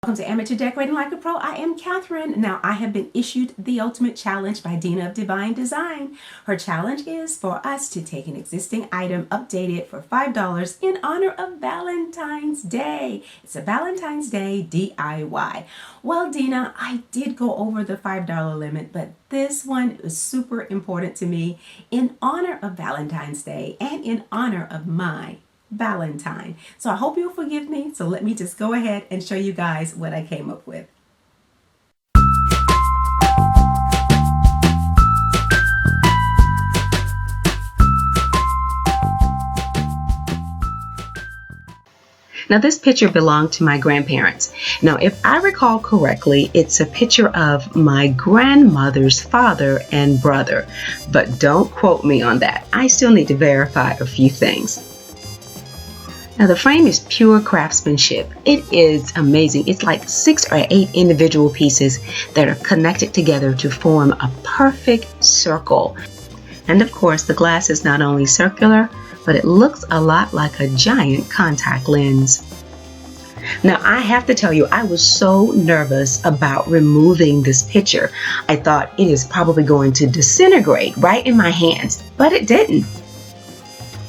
Welcome to Amateur Decorating Like a Pro. I am Catherine. Now, I have been issued the ultimate challenge by Dina of Divine Design. Her challenge is for us to take an existing item, update it for $5 in honor of Valentine's Day. It's a Valentine's Day DIY. Well, Dina, I did go over the $5 limit, but this one is super important to me in honor of Valentine's Day and in honor of my Valentine. So I hope you'll forgive me. So let me just go ahead and show you guys what I came up with. Now this picture belonged to my grandparents. Now if I recall correctly, it's a picture of my grandmother's father and brother, but don't quote me on that. I still need to verify a few things. Now the frame is pure craftsmanship. It is amazing. It's like 6 or 8 individual pieces that are connected together to form a perfect circle. And of course the glass is not only circular, but it looks a lot like a giant contact lens. Now I have to tell you, I was so nervous about removing this picture. I thought it is probably going to disintegrate right in my hands, but it didn't.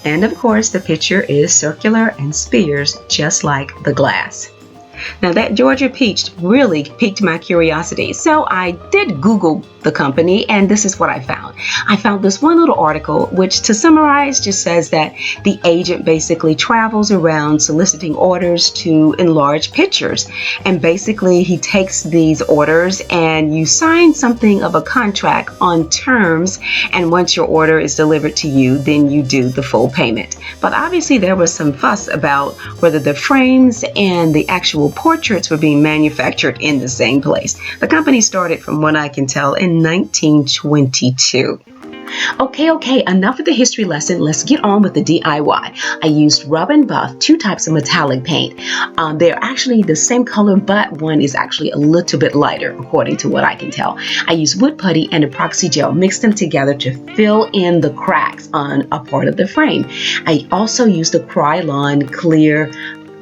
And of course, the picture is circular and spheres just like the glass. Now that Georgia peach really piqued my curiosity, so I did Google the company, and this is what I found. I found this one little article which, to summarize, just says that the agent basically travels around soliciting orders to enlarge pictures, and basically he takes these orders and you sign something of a contract on terms, and once your order is delivered to you, then you do the full payment. But obviously there was some fuss about whether the frames and the actual portraits were being manufactured in the same place. The company started, from what I can tell, in 1922. Okay, enough of the history lesson. Let's get on with the DIY. I used rub and buff, 2 types of metallic paint. They're actually the same color, but one is actually a little bit lighter, according to what I can tell. I used wood putty and Eproxy Gel, mixed them together to fill in the cracks on a part of the frame. I also used the Krylon Clear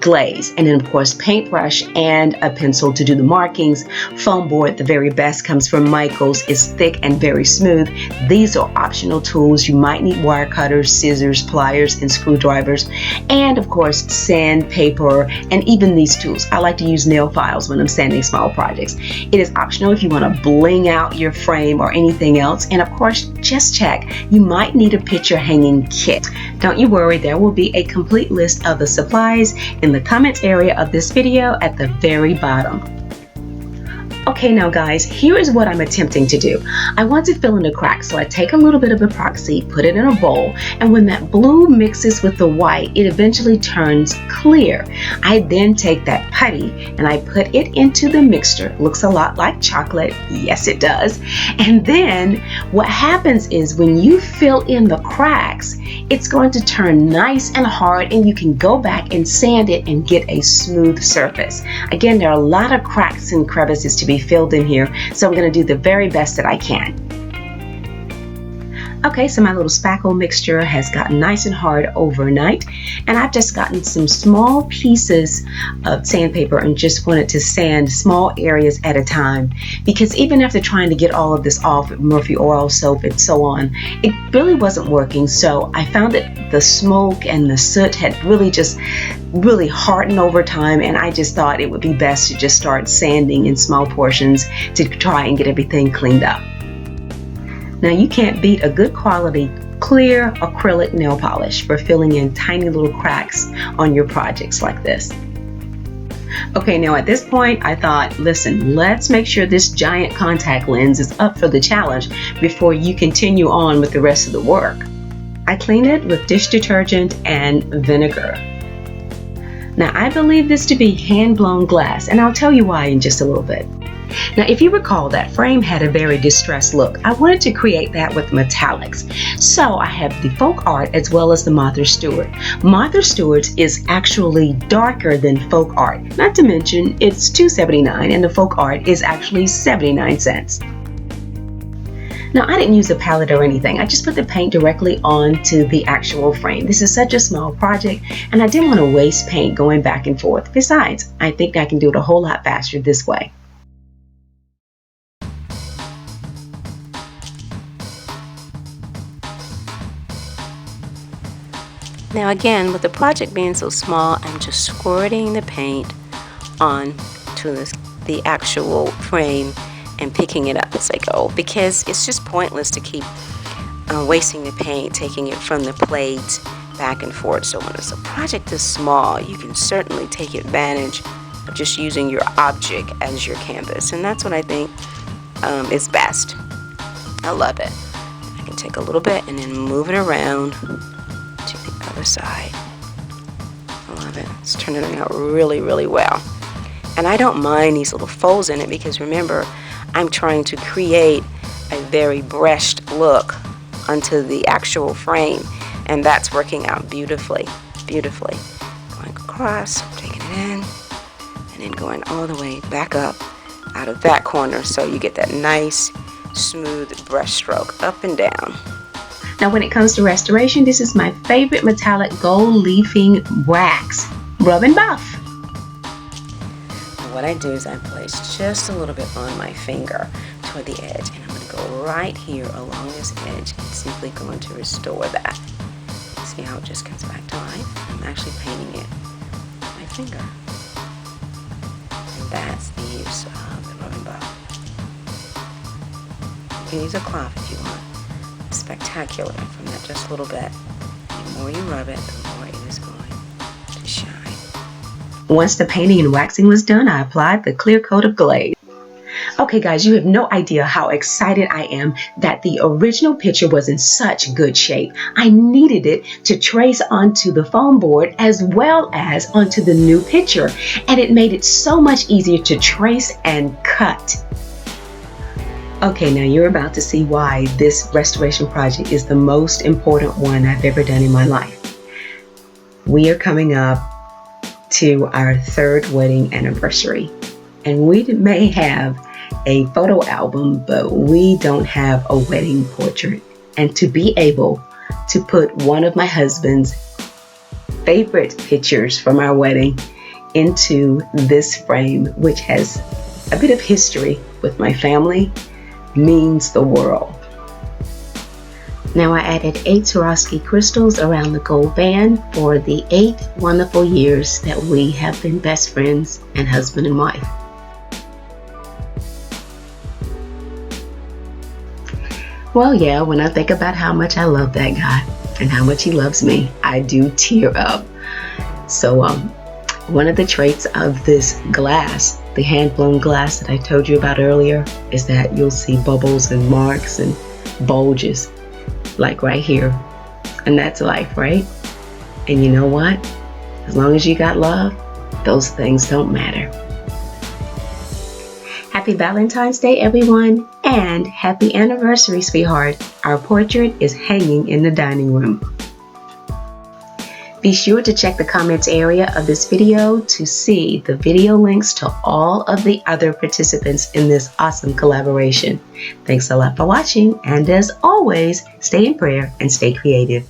Glaze, and then of course paintbrush and a pencil to do the markings. Foam board, the very best, comes from Michaels. It's thick and very smooth. These are optional tools. You might need wire cutters, scissors, pliers, and screwdrivers, and of course sandpaper, and even these tools. I like to use nail files when I'm sanding small projects. It is optional if you want to bling out your frame or anything else, and of course just check. You might need a picture hanging kit. Don't you worry, there will be a complete list of the supplies in the comments area of this video at the very bottom. Okay, now guys, here is what I'm attempting to do. I want to fill in the cracks, so I take a little bit of epoxy, put it in a bowl, and when that blue mixes with the white, it eventually turns clear. I then take that putty and I put it into the mixture. It looks a lot like chocolate. Yes, it does. And then what happens is when you fill in the cracks, it's going to turn nice and hard, and you can go back and sand it and get a smooth surface. Again, there are a lot of cracks and crevices to be filled in here, so I'm going to do the very best that I can. Okay, so my little spackle mixture has gotten nice and hard overnight, and I've just gotten some small pieces of sandpaper and just wanted to sand small areas at a time, because even after trying to get all of this off with Murphy oil, soap, and so on, it really wasn't working. So I found that the smoke and the soot had really hardened over time, and I just thought it would be best to just start sanding in small portions to try and get everything cleaned up. Now you can't beat a good quality clear acrylic nail polish for filling in tiny little cracks on your projects like this. Okay, now at this point I thought, listen, let's make sure this giant contact lens is up for the challenge before you continue on with the rest of the work. I cleaned it with dish detergent and vinegar. Now I believe this to be hand-blown glass, and I'll tell you why in just a little bit. Now, if you recall, that frame had a very distressed look. I wanted to create that with metallics. So I have the Folk Art as well as the Martha Stewart. Martha Stewart's is actually darker than Folk Art. Not to mention, it's $2.79 and the Folk Art is actually 79 cents. Now, I didn't use a palette or anything. I just put the paint directly onto the actual frame. This is such a small project, and I didn't want to waste paint going back and forth. Besides, I think I can do it a whole lot faster this way. Now again, with the project being so small, I'm just squirting the paint on to the actual frame and picking it up as I go, because it's just pointless to keep wasting the paint, taking it from the plate back and forth. So when a project is small, you can certainly take advantage of just using your object as your canvas, and that's what I think is best. I love it. I can take a little bit and then move it around to the other side. I love it. It's turning out really, really well. And I don't mind these little folds in it, because remember, I'm trying to create a very brushed look onto the actual frame, and that's working out beautifully, beautifully. Going across, taking it in, and then going all the way back up out of that corner, so you get that nice, smooth brush stroke up and down. Now, when it comes to restoration, this is my favorite metallic gold leafing wax. Rub and buff. What I do is I place just a little bit on my finger toward the edge, and I'm going to go right here along this edge and simply going to restore that. See how it just comes back to life? I'm actually painting it with my finger. And that's the use of the rub and buff. You can use a cloth if you want. It's spectacular from that just a little bit. The more you rub it, the more it is going to shine. Once the painting and waxing was done, I applied the clear coat of glaze. Okay guys, you have no idea how excited I am that the original picture was in such good shape. I needed it to trace onto the foam board as well as onto the new picture, and it made it so much easier to trace and cut. Okay, now you're about to see why this restoration project is the most important one I've ever done in my life. We are coming up to our 3rd wedding anniversary, and we may have a photo album, but we don't have a wedding portrait. And to be able to put one of my husband's favorite pictures from our wedding into this frame, which has a bit of history with my family, means the world. Now I added 8 Swarovski crystals around the gold band for the 8 wonderful years that we have been best friends and husband and wife. Well, yeah, when I think about how much I love that guy and how much he loves me, I do tear up. So one of the traits of this glass, the hand-blown glass that I told you about earlier, is that you'll see bubbles and marks and bulges, like right here. And that's life, right? And you know what? As long as you got love, those things don't matter. Happy Valentine's Day, everyone, and happy anniversary, sweetheart. Our portrait is hanging in the dining room. Be sure to check the comments area of this video to see the video links to all of the other participants in this awesome collaboration. Thanks a lot for watching, and as always, stay in prayer and stay creative.